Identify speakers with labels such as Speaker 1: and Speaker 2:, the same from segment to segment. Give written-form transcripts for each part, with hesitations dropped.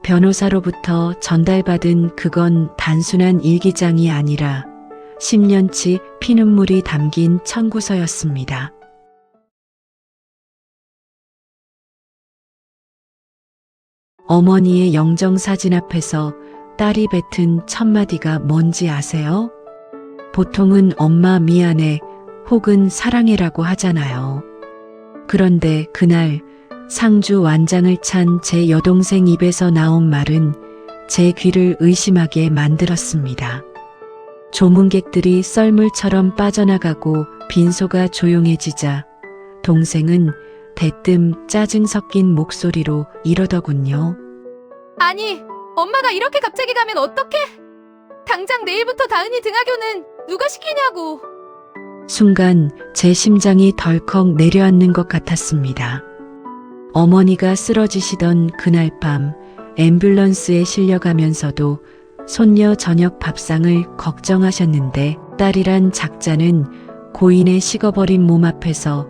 Speaker 1: 변호사로부터 전달받은 그건 단순한 일기장이 아니라 10년치 피눈물이 담긴 청구서였습니다. 어머니의 영정사진 앞에서 딸이 뱉은 첫 마디가 뭔지 아세요? 보통은 엄마 미안해 혹은 사랑해라고 하잖아요. 그런데 그날 상주 완장을 찬 제 여동생 입에서 나온 말은 제 귀를 의심하게 만들었습니다. 조문객들이 썰물처럼 빠져나가고 빈소가 조용해지자 동생은 대뜸 짜증 섞인 목소리로 이러더군요.
Speaker 2: 아니, 엄마가 이렇게 갑자기 가면 어떡해? 당장 내일부터 다은이 등하교는 누가 시키냐고.
Speaker 1: 순간 제 심장이 덜컥 내려앉는 것 같았습니다. 어머니가 쓰러지시던 그날 밤 앰뷸런스에 실려가면서도 손녀 저녁 밥상을 걱정하셨는데 딸이란 작자는 고인의 식어버린 몸 앞에서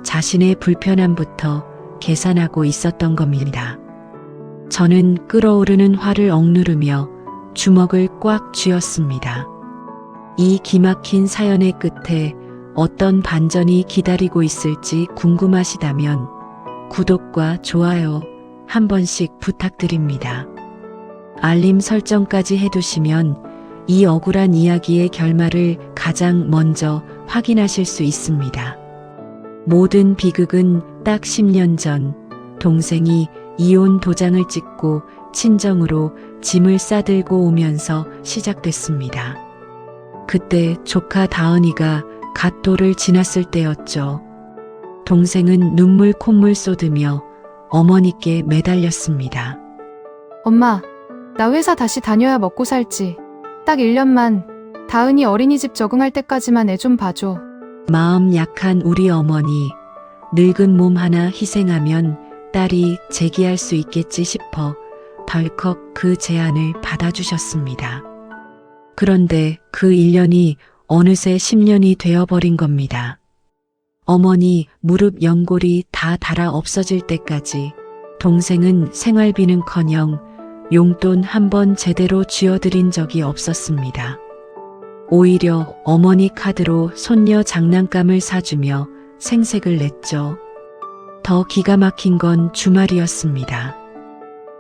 Speaker 1: 자신의 불편함부터 계산하고 있었던 겁니다. 저는 끓어오르는 화를 억누르며 주먹을 꽉 쥐었습니다. 이 기막힌 사연의 끝에 어떤 반전이 기다리고 있을지 궁금하시다면 구독과 좋아요 한 번씩 부탁드립니다. 알림 설정까지 해두시면 이 억울한 이야기의 결말을 가장 먼저 확인하실 수 있습니다. 모든 비극은 딱 10년 전 동생이 이혼 도장을 찍고 친정으로 짐을 싸들고 오면서 시작됐습니다. 그때 조카 다은이가 갓 돌을 지났을 때였죠. 동생은 눈물 콧물 쏟으며 어머니께 매달렸습니다.
Speaker 2: 엄마, 나 회사 다시 다녀야 먹고 살지. 딱 1년만 다은이 어린이집 적응할 때까지만 애 좀 봐줘.
Speaker 1: 마음 약한 우리 어머니, 늙은 몸 하나 희생하면 딸이 재기할 수 있겠지 싶어 덜컥 그 제안을 받아주셨습니다. 그런데 그 1년이 어느새 10년이 되어버린 겁니다. 어머니 무릎 연골이 다 닳아 없어질 때까지 동생은 생활비는커녕 용돈 한 번 제대로 쥐어드린 적이 없었습니다. 오히려 어머니 카드로 손녀 장난감을 사주며 생색을 냈죠. 더 기가 막힌 건 주말이었습니다.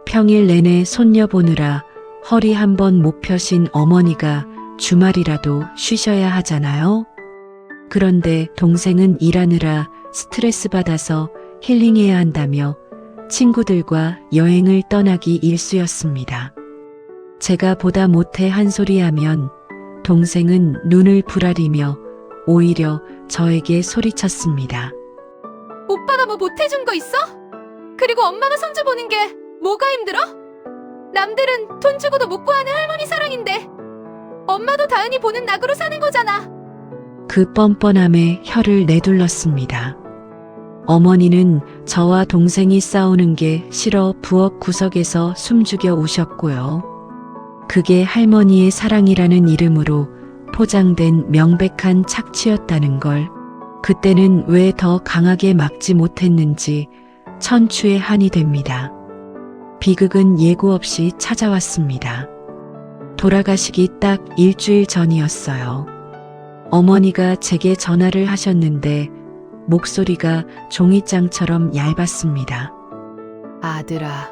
Speaker 1: 평일 내내 손녀 보느라 허리 한 번 못 펴신 어머니가 주말이라도 쉬셔야 하잖아요. 그런데 동생은 일하느라 스트레스 받아서 힐링해야 한다며 친구들과 여행을 떠나기 일쑤였습니다. 제가 보다 못해 한 소리 하면 동생은 눈을 부라리며 오히려 저에게 소리쳤습니다.
Speaker 2: 오빠가 뭐 못해준 거 있어? 그리고 엄마가 손주 보는 게 뭐가 힘들어? 남들은 돈 주고도 못 구하는 할머니 사랑인데 엄마도 다은이 보는 낙으로 사는 거잖아.
Speaker 1: 그 뻔뻔함에 혀를 내둘렀습니다. 어머니는 저와 동생이 싸우는 게 싫어 부엌 구석에서 숨죽여 우셨고요. 그게 할머니의 사랑이라는 이름으로 포장된 명백한 착취였다는 걸 그때는 왜 더 강하게 막지 못했는지 천추의 한이 됩니다. 비극은 예고 없이 찾아왔습니다. 돌아가시기 딱 일주일 전이었어요. 어머니가 제게 전화를 하셨는데 목소리가 종이장처럼 얇았습니다.
Speaker 3: 아들아,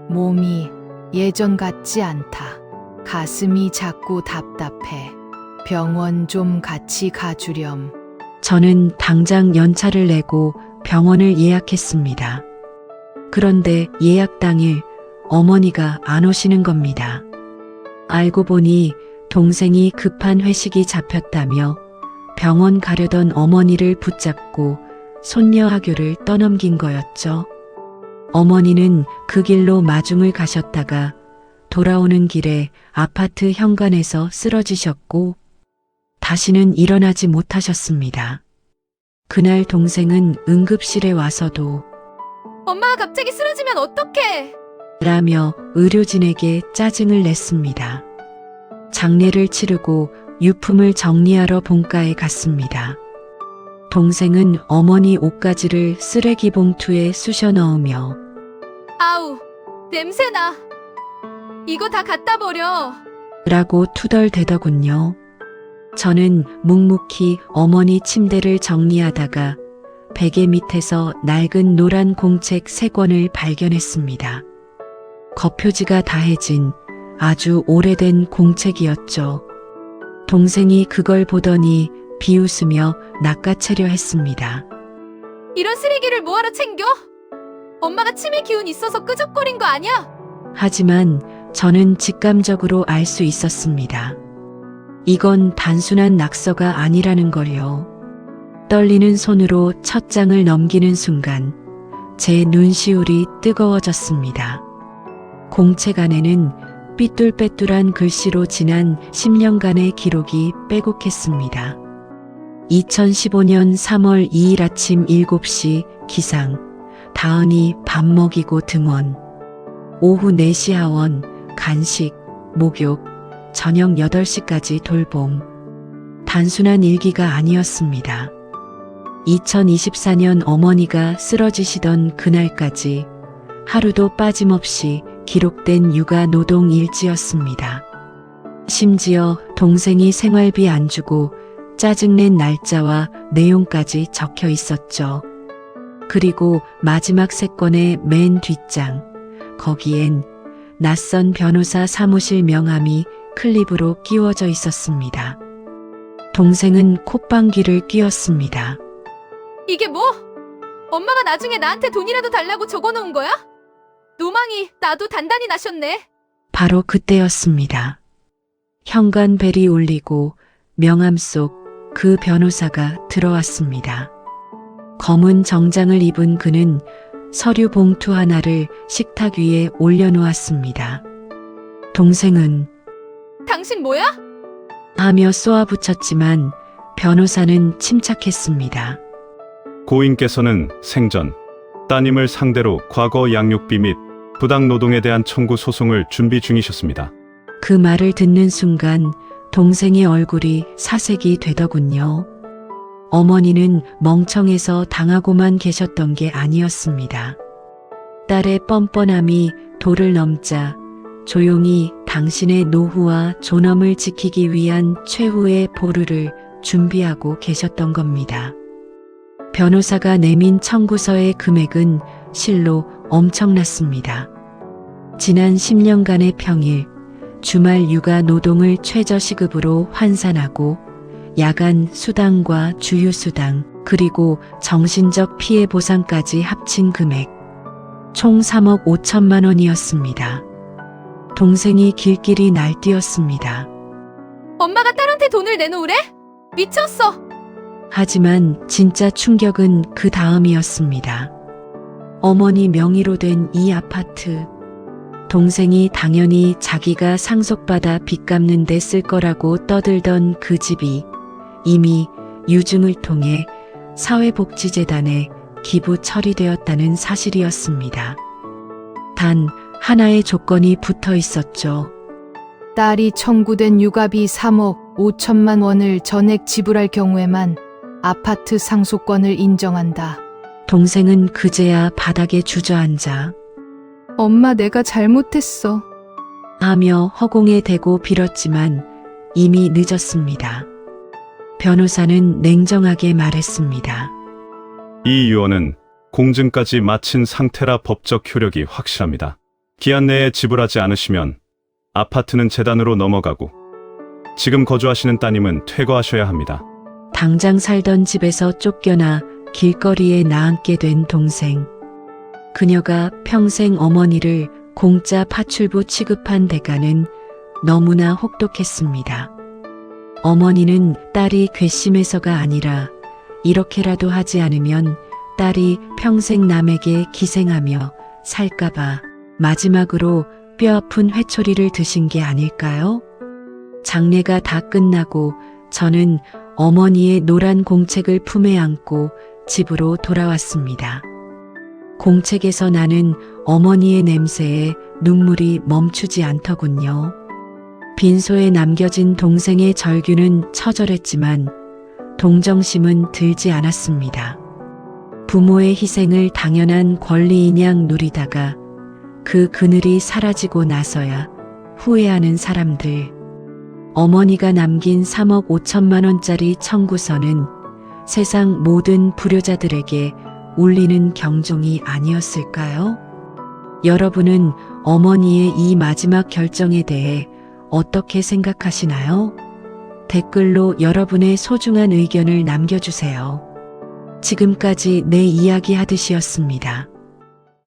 Speaker 3: 몸이 예전 같지 않다. 가슴이 작고 답답해. 병원 좀 같이 가주렴.
Speaker 1: 저는 당장 연차를 내고 병원을 예약했습니다. 그런데 예약 당일 어머니가 안 오시는 겁니다. 알고 보니 동생이 급한 회식이 잡혔다며 병원 가려던 어머니를 붙잡고 손녀 학교를 떠넘긴 거였죠. 어머니는 그 길로 마중을 가셨다가 돌아오는 길에 아파트 현관에서 쓰러지셨고 다시는 일어나지 못하셨습니다. 그날 동생은 응급실에 와서도
Speaker 2: 엄마가 갑자기 쓰러지면 어떡해?
Speaker 1: 라며 의료진에게 짜증을 냈습니다. 장례를 치르고 유품을 정리하러 본가에 갔습니다. 동생은 어머니 옷가지를 쓰레기 봉투에 쑤셔 넣으며
Speaker 2: 아우, 냄새나. 이거 다 갖다 버려.
Speaker 1: 라고 투덜대더군요. 저는 묵묵히 어머니 침대를 정리하다가 베개 밑에서 낡은 노란 공책 3권을 발견했습니다. 겉표지가 다해진 아주 오래된 공책이었죠. 동생이 그걸 보더니 비웃으며 낚아채려 했습니다.
Speaker 2: 이런 쓰레기를 뭐하러 챙겨? 엄마가 치매 기운 있어서 끄적거린 거 아니야?
Speaker 1: 하지만 저는 직감적으로 알 수 있었습니다. 이건 단순한 낙서가 아니라는 걸요. 떨리는 손으로 첫 장을 넘기는 순간 제 눈시울이 뜨거워졌습니다. 공책 안에는 삐뚤빼뚤한 글씨로 지난 10년간의 기록이 빼곡했습니다. 2015년 3월 2일 아침 7시 기상, 다은이 밥 먹이고 등원, 오후 4시 하원, 간식, 목욕, 저녁 8시까지 돌봄. 단순한 일기가 아니었습니다. 2024년 어머니가 쓰러지시던 그날까지 하루도 빠짐없이 기록된 육아 노동 일지였습니다. 심지어 동생이 생활비 안 주고 짜증낸 날짜와 내용까지 적혀 있었죠. 그리고 마지막 3건의 맨 뒷장, 거기엔 낯선 변호사 사무실 명함이 클립으로 끼워져 있었습니다. 동생은 콧방귀를 뀌었습니다.
Speaker 2: 이게 뭐? 엄마가 나중에 나한테 돈이라도 달라고 적어놓은 거야? 노망이 나도 단단히 나셨네.
Speaker 1: 바로 그때였습니다. 현관벨이 울리고 명함 속 그 변호사가 들어왔습니다. 검은 정장을 입은 그는 서류 봉투 하나를 식탁 위에 올려놓았습니다. 동생은
Speaker 2: 당신 뭐야?
Speaker 1: 하며 쏘아붙였지만 변호사는 침착했습니다.
Speaker 4: 고인께서는 생전 따님을 상대로 과거 양육비 및 부당 노동에 대한 청구 소송을 준비 중이셨습니다.
Speaker 1: 그 말을 듣는 순간 동생의 얼굴이 사색이 되더군요. 어머니는 멍청해서 당하고만 계셨던 게 아니었습니다. 딸의 뻔뻔함이 도를 넘자 조용히 당신의 노후와 존엄을 지키기 위한 최후의 보루를 준비하고 계셨던 겁니다. 변호사가 내민 청구서의 금액은 실로 엄청났습니다. 지난 10년간의 평일, 주말 육아 노동을 최저시급으로 환산하고 야간 수당과 주휴수당 그리고 정신적 피해 보상까지 합친 금액 총 3억 5천만 원이었습니다. 동생이 길길이 날뛰었습니다.
Speaker 2: 엄마가 딸한테 돈을 내놓으래? 미쳤어.
Speaker 1: 하지만 진짜 충격은 그 다음이었습니다. 어머니 명의로 된 이 아파트. 동생이 당연히 자기가 상속받아 빚 갚는 데 쓸 거라고 떠들던 그 집이 이미 유증을 통해 사회복지재단에 기부 처리되었다는 사실이었습니다. 단 하나의 조건이 붙어 있었죠.
Speaker 3: 딸이 청구된 육아비 3억 5천만 원을 전액 지불할 경우에만 아파트 상속권을 인정한다.
Speaker 1: 동생은 그제야 바닥에 주저앉아
Speaker 3: 엄마, 내가 잘못했어.
Speaker 1: 하며 허공에 대고 빌었지만 이미 늦었습니다. 변호사는 냉정하게 말했습니다.
Speaker 4: 이 유언은 공증까지 마친 상태라 법적 효력이 확실합니다. 기한 내에 지불하지 않으시면 아파트는 재단으로 넘어가고 지금 거주하시는 따님은 퇴거하셔야 합니다.
Speaker 1: 당장 살던 집에서 쫓겨나 길거리에 나앉게 된 동생. 그녀가 평생 어머니를 공짜 파출부 취급한 대가는 너무나 혹독했습니다. 어머니는 딸이 괘씸해서가 아니라 이렇게라도 하지 않으면 딸이 평생 남에게 기생하며 살까봐 마지막으로 뼈아픈 회초리를 드신 게 아닐까요? 장례가 다 끝나고 저는 어머니의 노란 공책을 품에 안고 집으로 돌아왔습니다. 공책에서 나는 어머니의 냄새에 눈물이 멈추지 않더군요. 빈소에 남겨진 동생의 절규는 처절했지만 동정심은 들지 않았습니다. 부모의 희생을 당연한 권리인 양 누리다가 그 그늘이 사라지고 나서야 후회하는 사람들. 어머니가 남긴 3억 5천만 원짜리 청구서는 세상 모든 불효자들에게 울리는 경종이 아니었을까요? 여러분은 어머니의 이 마지막 결정에 대해 어떻게 생각하시나요? 댓글로 여러분의 소중한 의견을 남겨주세요. 지금까지 내 이야기 하듯이었습니다.